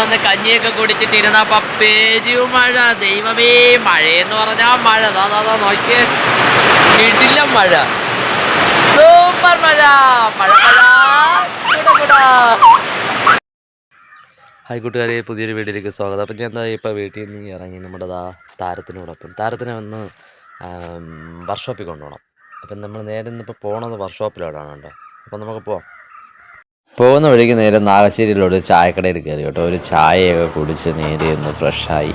വന്ന് കഞ്ഞിയൊക്കെ കുടിച്ചിട്ടിരുന്നപ്പോ പെരുമഴ. ദൈവമേ, മഴയെന്ന് പറഞ്ഞാ മഴ. നോക്കിയേ, ഇടില്ല മഴ, സൂപ്പർ മഴ, മഴ മഴ. ഹായ് കൂട്ടുകാരെ, പുതിയൊരു വീഡിയോയിലേക്ക് സ്വാഗതം. അപ്പം ഞാൻ എന്താ ഇപ്പോൾ വീട്ടിൽ നിന്ന് ഇറങ്ങി നമ്മുടെ താരത്തിനോടൊപ്പം താരത്തിനെ വന്ന് വർക്ക്ഷോപ്പിൽ കൊണ്ടുപോകണം. അപ്പം നമ്മൾ നേരെ ഇന്നിപ്പോൾ പോകണമെന്ന് വർക്ക്ഷോപ്പിലോടാണ് കേട്ടോ. അപ്പം നമുക്ക് പോവാം. പോകുന്ന വഴിക്ക് നേരെ നാഗശ്ശേരിയിലൊരു ചായക്കടയിൽ കയറി കേട്ടോ. ഒരു ചായയൊക്കെ കുടിച്ച് നേരെ ഒന്ന് ഫ്രഷായി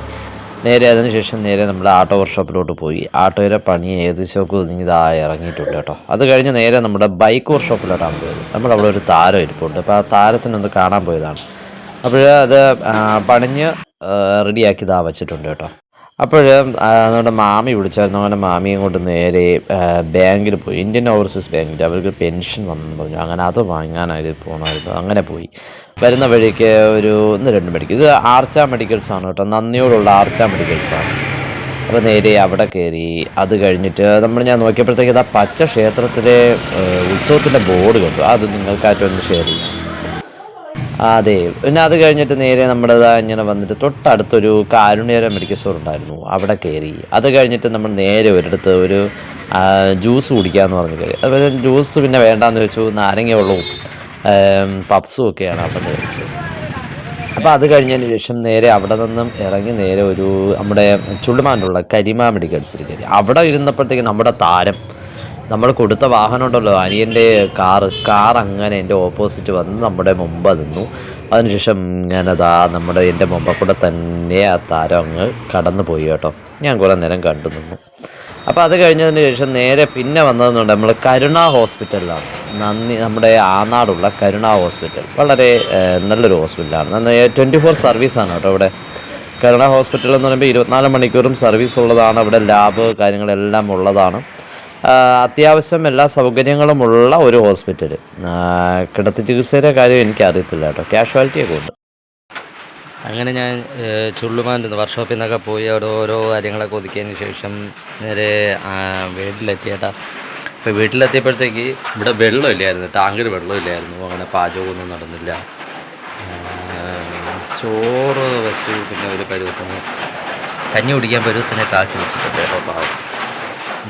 നേരെ അതിനുശേഷം നേരെ നമ്മുടെ ആട്ടോ വർക്ക്ഷോപ്പിലോട്ട് പോയി. ആട്ടോയുടെ പണി ഏകദേശമൊക്കെ ഒതുങ്ങിയതായി ഇറങ്ങിയിട്ടുണ്ട് കേട്ടോ. അത് കഴിഞ്ഞ് നേരെ നമ്മുടെ ബൈക്ക് വർക്ക്ഷോപ്പിലോട്ടാണ് പോയത്. നമ്മളവിടെ ഒരു താരം ഇരിപ്പുണ്ട്. അപ്പോൾ ആ താരത്തിനൊന്ന് കാണാൻ പോയതാണ്. അപ്പോൾ അത് പണിഞ്ഞ് റെഡിയാക്കിയതാ വച്ചിട്ടുണ്ട് കേട്ടോ. അപ്പോൾ നമ്മുടെ മാമി വിളിച്ചായിരുന്നു. അങ്ങനെ മാമിയും കൊണ്ട് നേരെ ബാങ്കിൽ പോയി, ഇന്ത്യൻ ഓവർസീസ് ബാങ്കിൽ. അവർക്ക് പെൻഷൻ വന്നെന്ന് പറഞ്ഞു. അങ്ങനെ അത് വാങ്ങാനായിട്ട് പോകണമായിരുന്നു. അങ്ങനെ പോയി. വരുന്ന വഴിക്ക് ഒരു 1-2 മെഡിക്കൽ, ഇത് ആർച്ച മെഡിക്കൽസാണ് കേട്ടോ, നന്ദിയോടുള്ള ആർച്ച മെഡിക്കൽസാണ്. അപ്പോൾ നേരെ അവിടെ കയറി. അത് കഴിഞ്ഞിട്ട് ഞാൻ നോക്കിയപ്പോഴത്തേക്ക് ഇതാ പച്ച ക്ഷേത്രത്തിലെ ഉത്സവത്തിൻ്റെ ബോർഡ് കണ്ടു. അത് നിങ്ങൾക്കായിട്ടൊന്ന് ഷെയർ ചെയ്യാം. അതെ, പിന്നെ അത് കഴിഞ്ഞിട്ട് നേരെ നമ്മുടേതാ ഇങ്ങനെ വന്നിട്ട് തൊട്ടടുത്തൊരു കാരുണ്യര മെഡിക്കൽ സ്റ്റോർ ഉണ്ടായിരുന്നു. അവിടെ കയറി. അത് കഴിഞ്ഞിട്ട് നമ്മൾ നേരെ ഒരിടത്ത് ഒരു ജ്യൂസ് കുടിക്കാമെന്ന് പറഞ്ഞ് കയറി. അതുപോലെ ജ്യൂസ് പിന്നെ വേണ്ടാന്ന് വെച്ചു. നാരങ്ങ വെള്ളവും പപ്സും ഒക്കെയാണ് അവിടെ കഴിച്ചത്. അപ്പോൾ അത് കഴിഞ്ഞതിന് ശേഷം നേരെ അവിടെ നിന്നും ഇറങ്ങി നേരെ ഒരു നമ്മുടെ ചുള്ളുമാനുള്ള കരിമ മെഡിക്കൽസിൽ കയറി. അവിടെ ഇരുന്നപ്പോഴത്തേക്ക് നമ്മുടെ താരം, നമ്മൾ കൊടുത്ത വാഹനം ഉണ്ടല്ലോ, അനിയൻ്റെ കാർ അങ്ങനെ എൻ്റെ ഓപ്പോസിറ്റ് വന്ന് നമ്മുടെ മുമ്പ് നിന്നു. അതിനുശേഷം നമ്മുടെ എൻ്റെ മുമ്പ് കൂടെ തന്നെ ആ താരം അങ്ങ് കടന്നു പോയി കേട്ടോ. ഞാൻ കുറേ നേരം കണ്ടു നിന്നു. അപ്പോൾ അത് കഴിഞ്ഞതിന് ശേഷം നേരെ പിന്നെ വന്നതെന്നുണ്ട് നമ്മൾ കരുണ ഹോസ്പിറ്റലിലാണ്. നമ്മുടെ ആനാടുള്ള കരുണ ഹോസ്പിറ്റൽ വളരെ നല്ലൊരു ഹോസ്പിറ്റലാണ്. 24 സർവീസാണ് കേട്ടോ ഇവിടെ. കരുണ ഹോസ്പിറ്റൽ എന്ന് പറയുമ്പോൾ 24 മണിക്കൂറും സർവീസ് ഉള്ളതാണ്. അവിടെ ലാബ് കാര്യങ്ങളെല്ലാം ഉള്ളതാണ്. അത്യാവശ്യം എല്ലാ സൗകര്യങ്ങളുമുള്ള ഒരു ഹോസ്പിറ്റൽ. കിടത്തി ചികിത്സയുടെ കാര്യം എനിക്കറിയത്തില്ല കേട്ടോ, കാഷ്വാലിറ്റിയൊക്കെ ഉണ്ട്. അങ്ങനെ ഞാൻ ചുള്ളുമാൻ്റെ വർക്ക്ഷോപ്പിൽ നിന്നൊക്കെ പോയി അവിടെ ഓരോ കാര്യങ്ങളൊക്കെ ഒതുക്കിയതിന് ശേഷം നേരെ വീട്ടിലെത്തിയേട്ടാ. ഇപ്പോൾ വീട്ടിലെത്തിയപ്പോഴത്തേക്ക് ഇവിടെ വെള്ളമില്ലായിരുന്നു, ടാങ്കിൽ വെള്ളമില്ലായിരുന്നു. അങ്ങനെ പാചകമൊന്നും നടന്നില്ല. ചോറ് വെച്ച് പിന്നെ ഒരു പരുവത്തിന് കഞ്ഞി കുടിക്കാൻ പരുവത്തിനെ താഴ്ത്തി വെച്ചിട്ടുണ്ട് കേട്ടോ. പാവം,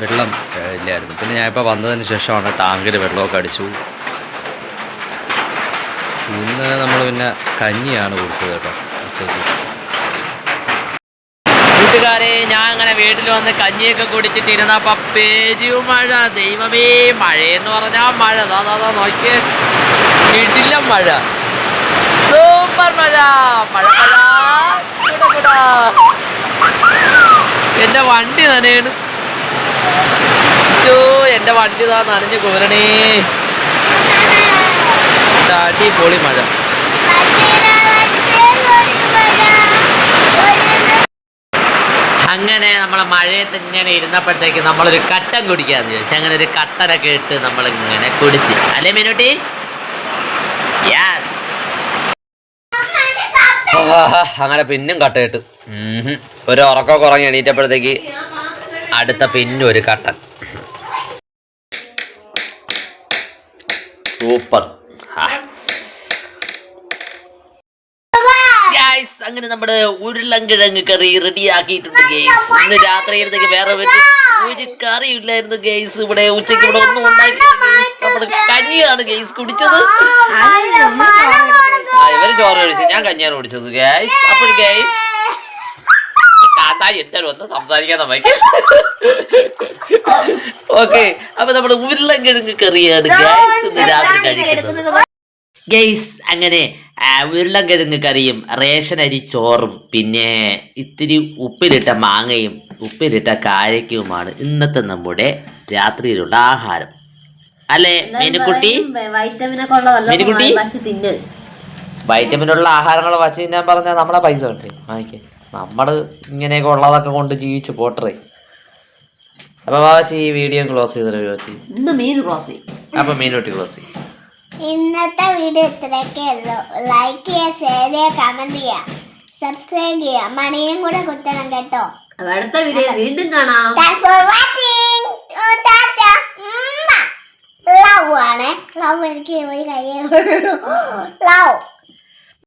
വെള്ളം ഇല്ലായിരുന്നു. പിന്നെ ഞാനിപ്പോൾ വന്നതിന് ശേഷമാണ് ടാങ്കിൽ വെള്ളമൊക്കെ അടിച്ചു. ഇന്ന് നമ്മൾ പിന്നെ കഞ്ഞിയാണ് കുടിച്ചത് കേട്ടോ ഉച്ചയ്ക്ക്. കൂട്ടുകാരെ, ഞാൻ അങ്ങനെ വീട്ടിൽ വന്ന് കഞ്ഞിയൊക്കെ കുടിച്ചിട്ടിരുന്നപ്പോൾ പെരുമഴ. ദൈവമേ, മഴയെന്ന് പറഞ്ഞാൽ മഴ. നോക്കിയേ, ഇടില്ല മഴ, സൂപ്പർ മഴ, മഴ മഴ. എൻ്റെ വണ്ടി നനയാണ്. എൻ്റെ വണ്ടി നനഞ്ഞ് കുമരണേ. അടിപൊളി മഴ. അങ്ങനെ നമ്മളെ മഴയത്ത് ഇങ്ങനെ ഇരുന്നപ്പോഴത്തേക്ക് നമ്മളൊരു കട്ടൻ കുടിക്കാന്ന് ചോദിച്ചു. അങ്ങനെ ഒരു കട്ടനൊക്കെ ഇട്ട് നമ്മളിങ്ങനെ കുടിച്ച്, അല്ലേ മീനുട്ടി? യെസ്. അങ്ങനെ പിന്നും കട്ട ഇട്ട് ഒരു ഉറക്കമൊക്കെ ഉറങ്ങി എണീറ്റപ്പോഴത്തേക്ക് അടുത്ത പിന്നും ഒരു കട്ടൻ. സൂപ്പർ. ഗൈസ്, അങ്ങനെ നമ്മുടെ ഉരുളൻകിഴങ്ങ് കറി റെഡി ആക്കിയിട്ടുണ്ട് ഗൈസ്. ഇന്ന് രാത്രിയിലത്തേക്ക് വേറെ ഒരു കറി ഇല്ലായിരുന്നു ഗൈസ്. ഇവിടെ ഉച്ചയ്ക്ക് ഇവിടെ ഒന്നും ഉണ്ടാക്കിയില്ല ഗൈസ്. നമ്മുടെ കഞ്ഞിയാണ് ഗൈസ് കുടിച്ചത്. ഇവര് ചോറ് കഴിച്ചു, ഞാൻ കഞ്ഞിയാണ് കുടിച്ചത് ഗൈസ്. അപ്പോൾ ഗൈസ് എന്തായാലും ഒന്ന് സംസാരിക്കാൻ നമുക്ക്. ഓക്കെ, അപ്പൊ നമ്മുടെ ഉരുളൻകിഴങ്ങ് കറിയാണ് ഗൈസ് ഇന്ന് രാത്രി കഴിക്കുന്നത് ഗൈസ്. അങ്ങനെ ഉരുളൻകിഴങ്ങ് കറിയും റേഷൻ അരി ചോറും പിന്നെ ഇത്തിരി ഉപ്പിലിട്ട മാങ്ങയും ഉപ്പിലിട്ട കാഴയ്ക്കുമാണ് ഇന്നത്തെ നമ്മുടെ രാത്രിയിലുള്ള ആഹാരം, അല്ലേ മീനുക്കുട്ടി? മീനുക്കുട്ടി, വൈറ്റമിനുള്ള ആഹാരങ്ങൾ വച്ച് തിന്നാൻ പറഞ്ഞാൽ നമ്മളെ പൈസ വേണ്ടേ വാങ്ങിക്കേ. നമ്മൾ ഇങ്ങനെയൊക്കെ ഉള്ളതൊക്കെ കൊണ്ട് ജീവിച്ച് പോട്ടറേ. അപ്പൊ വാച്ചി ഈ വീഡിയോ ക്ലോസ് ചെയ്തോ വാച്ചി. അപ്പൊ മീനുട്ടി ക്ലോസ് ചെയ്യും. ഇന്നത്തെ വീഡിയോ ഇത്രയൊക്കെ ഉള്ളൂ. ലൈക്ക് ചെയ്യുക, ഷെയർ ചെയ്യുക, കമന്റ് ചെയ്യുക, സബ്സ്ക്രൈബ് ചെയ്യുക, മണിയും കൂടെ കുത്തണം കേട്ടോ. അടുത്ത വീഡിയോ വീണ്ടും കാണാം. ലവ് ആണ്. ലവ് എനിക്ക് ഒരു കയ്യേ ഉള്ളൂ. ലവ്.